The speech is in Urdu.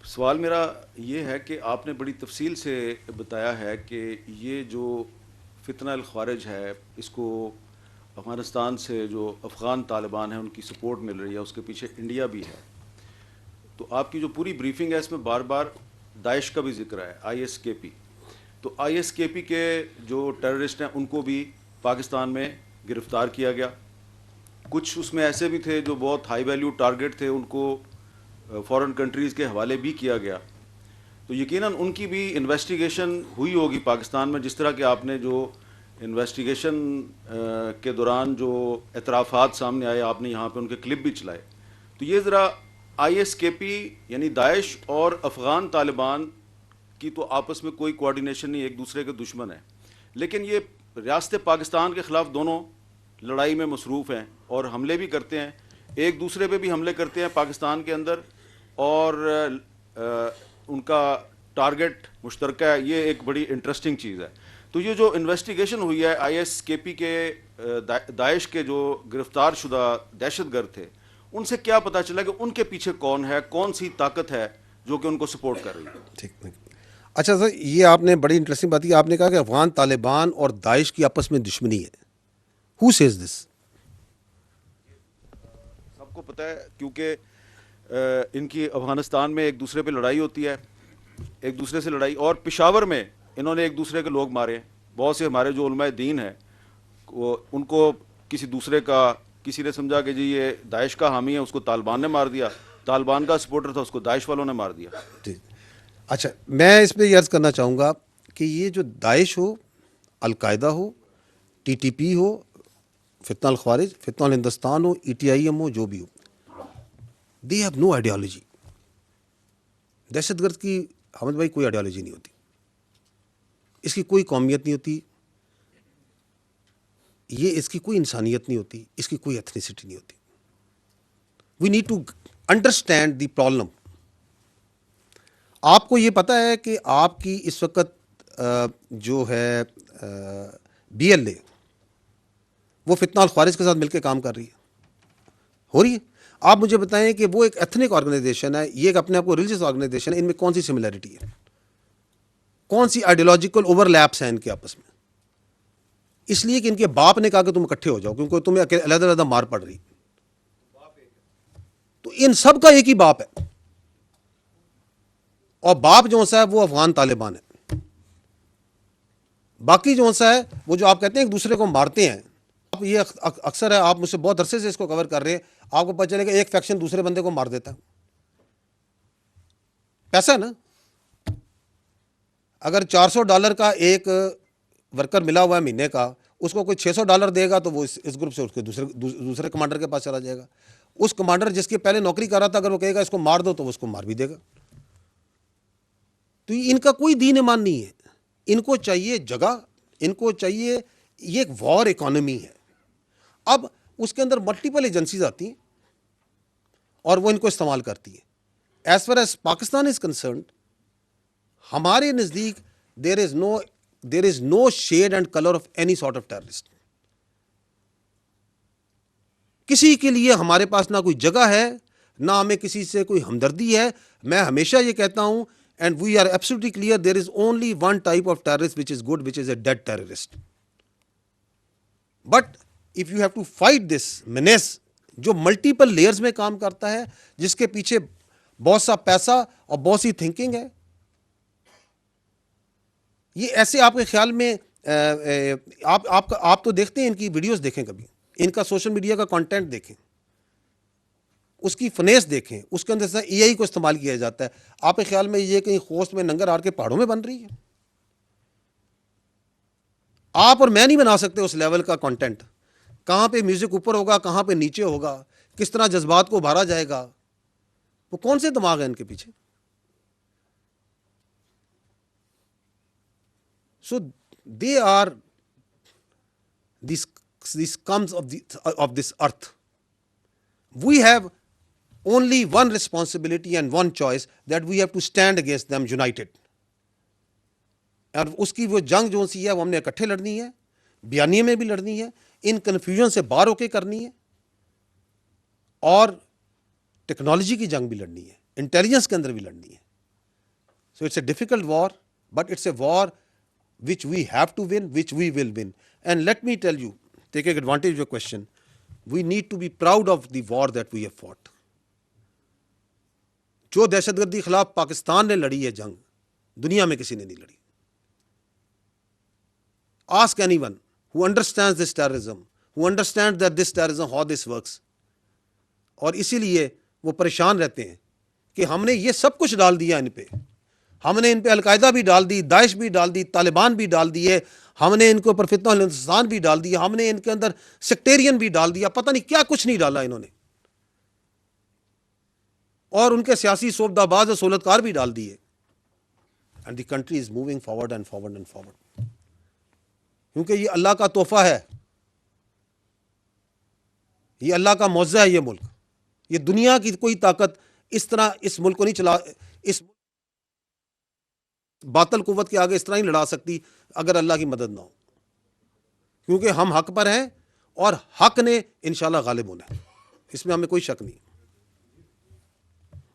سوال میرا یہ ہے کہ آپ نے بڑی تفصیل سے بتایا ہے کہ یہ جو فتنہ الخوارج ہے اس کو افغانستان سے جو افغان طالبان ہیں ان کی سپورٹ مل رہی ہے، اس کے پیچھے انڈیا بھی ہے. تو آپ کی جو پوری بریفنگ ہے اس میں بار بار داعش کا بھی ذکر ہے، آئی ایس کے پی. تو آئی ایس کے پی کے جو ٹیررسٹ ہیں ان کو بھی پاکستان میں گرفتار کیا گیا. کچھ اس میں ایسے بھی تھے جو بہت ہائی ویلیو ٹارگٹ تھے، ان کو فورن کنٹریز کے حوالے بھی کیا گیا. تو یقیناً ان کی بھی انویسٹیگیشن ہوئی ہوگی پاکستان میں، جس طرح کہ آپ نے جو انویسٹیگیشن کے دوران جو اعترافات سامنے آئے، آپ نے یہاں پہ ان کے کلپ بھی چلائے. تو یہ ذرا آئی ایس کے پی یعنی داعش اور افغان طالبان کی تو آپس میں کوئی کوارڈینیشن نہیں، ایک دوسرے کے دشمن ہیں، لیکن یہ ریاست پاکستان کے خلاف دونوں لڑائی میں مصروف ہیں اور حملے بھی کرتے ہیں، ایک دوسرے پہ بھی حملے کرتے ہیں پاکستان کے اندر، اور ان کا ٹارگٹ مشترکہ ہے. یہ ایک بڑی انٹرسٹنگ چیز ہے. تو یہ جو انویسٹیگیشن ہوئی ہے آئی ایس کے پی کے داعش کے جو گرفتار شدہ دہشت گرد تھے، ان سے کیا پتہ چلا کہ ان کے پیچھے کون ہے، کون سی طاقت ہے جو کہ ان کو سپورٹ کر رہی ہے؟ ٹھیک. اچھا سر، یہ آپ نے بڑی انٹرسٹنگ بات کی. آپ نے کہا کہ افغان طالبان اور داعش کی آپس میں دشمنی ہے. Who says this? سب کو پتہ ہے، کیونکہ ان کی افغانستان میں ایک دوسرے پہ لڑائی ہوتی ہے، ایک دوسرے سے لڑائی، اور پشاور میں انہوں نے ایک دوسرے کے لوگ مارے. بہت سے ہمارے جو علماء دین ہیں وہ ان کو کسی دوسرے کا، کسی نے سمجھا کہ جی یہ داعش کا حامی ہے، اس کو طالبان نے مار دیا، طالبان کا سپورٹر تھا، اس کو داعش والوں نے مار دیا. جی. اچھا، میں اس پہ یہ عرض کرنا چاہوں گا کہ یہ جو داعش ہو، القاعدہ ہو، ٹی ٹی پی ہو، فتنہ الخوارج، فتنہ الہندوستان ہو، ای ٹی آئی ایم ہو، جو بھی ہو، دے ہیو نو آئیڈیالوجی. دہشت گرد کی حمد بھائی کوئی آئیڈیالوجی نہیں ہوتی، اس کی کوئی قومیت نہیں ہوتی، یہ اس کی کوئی انسانیت نہیں ہوتی، اس کی کوئی ایتھنیسٹی نہیں ہوتی. We need to understand the problem. آپ کو یہ پتہ ہے کہ آپ کی اس وقت جو ہے بی ایل اے، وہ فتنہ الخوارج کے ساتھ مل کے کام کر رہی ہے، ہو رہی ہے. آپ مجھے بتائیں کہ وہ ایک ایتھنک آرگنائزیشن ہے، یہ ایک اپنے آپ کو ریلیجس آرگنائزیشن ہے، ان میں کون سی سملیرٹی ہے، کون سی آئیڈیالوجیکل اوور لیپس ہیں ان کے آپس میں؟ اس لیے کہ ان کے باپ نے کہا کہ تم اکٹھے ہو جاؤ کیونکہ تمہیں علیحدہ علیحدہ مار پڑ رہی. تو ان سب کا ایک ہی باپ ہے، اور باپ جو سا ہے وہ افغان طالبان ہے. باقی جو سا ہے وہ جو آپ کہتے ہیں ایک دوسرے کو مارتے ہیں، آپ یہ اکثر ہے، آپ مجھ سے بہت عرصے سے اس کو کور کر رہے ہیں، آپ کو پتہ چلے کہ ایک فیکشن دوسرے بندے کو مار دیتا ہے. پیسہ ہے نا. اگر $400 کا ایک ورکر ملا ہوا ہے مہینے کا، اس کو کوئی $600 دے گا تو وہ اس گروپ سے اس کے دوسرے کمانڈر کے پاس چلا جائے گا. اس کمانڈر جس کے پہلے نوکری کر رہا تھا، اگر وہ کہے گا اس کو مار دو تو وہ اس کو مار بھی دے گا. تو ان کا کوئی دین ایمان نہیں ہے، ان کو چاہیے جگہ، ان کو چاہیے، یہ ایک وار اکانومی ہے. اب اس کے اندر ملٹیپل ایجنسیز آتی ہیں اور وہ ان کو استعمال کرتی ہیں. As far as Pakistan is concerned, ہمارے نزدیک there is no shade and colour of any sort of terrorist. کسی کے لیے ہمارے پاس نہ کوئی جگہ ہے، نہ ہمیں کسی سے کوئی ہمدردی ہے. میں ہمیشہ یہ کہتا ہوں، and we are absolutely clear, there is only one type of terrorist which is good, which is a dead terrorist. But if you have to fight this menace جو ملٹیپل لیئرز میں کام کرتا ہے، جس کے پیچھے بہت سا پیسہ اور بہت سی تھنکنگ ہے، یہ ایسے آپ کے خیال میں آپ تو دیکھتے ہیں، ان کی ویڈیوز دیکھیں، کبھی ان کا سوشل میڈیا کا کانٹینٹ دیکھیں، اس کی فنیس دیکھیں، اس کے اندر سے اے آئی کو استعمال کیا جاتا ہے. آپ کے خیال میں یہ کہیں خوست میں ننگر ہار کے پہاڑوں میں بن رہی ہے؟ آپ اور میں نہیں بنا سکتے اس لیول کا کانٹینٹ. کہاں پہ میوزک اوپر ہوگا، کہاں پہ نیچے ہوگا، کس طرح جذبات کو ابھارا جائے گا، وہ کون سے دماغ ہیں ان کے پیچھے؟ So they are these scums of this earth. We have only one responsibility and one choice, that we have to stand against them united. اور اس کی وہ جنگ جو سی ہے وہ ہم نے اکٹھے لڑنی ہے، بیانیے میں بھی لڑنی ہے، ان کنفیوژن سے باہر ہو کے کرنی ہے، اور ٹیکنالوجی کی جنگ بھی لڑنی ہے، انٹیلیجنس کے اندر بھی لڑنی ہے. So it's a difficult war, but it's a war which we have to win, which we will win. And let me tell you, taking advantage of your question, we need to be proud of the war that we have fought. جو دہشت گردی کے خلاف پاکستان نے لڑی ہے جنگ, دنیا میں کسی نے نہیں لڑی. Ask anyone who understands this terrorism, who understands that this terrorism, how this works. اور اسی لیے وہ پریشان رہتے ہیں کہ ہم نے یہ سب کچھ ڈال دیا ان پہ. ہم نے ان پہ القاعدہ بھی ڈال دی, داعش بھی ڈال دی, طالبان بھی ڈال دیے, ہم نے ان کے اوپر فتنہ الانسان بھی ڈال دیا, ہم نے ان کے اندر سیکٹیرین بھی ڈال دیا, پتہ نہیں کیا کچھ نہیں ڈالا انہوں نے. اور ان کے سیاسی صوبدہ باز اور سہولتکار بھی ڈال دیے. And the country is moving forward and forward and forward. کیونکہ یہ اللہ کا تحفہ ہے, یہ اللہ کا معجزہ ہے. یہ ملک, یہ دنیا کی کوئی طاقت اس طرح اس ملک کو نہیں چلا, اس باطل قوت کے آگے اس طرح نہیں لڑا سکتی اگر اللہ کی مدد نہ ہو. کیونکہ ہم حق پر ہیں اور حق نے انشاءاللہ غالب ہونا ہے, اس میں ہمیں کوئی شک نہیں.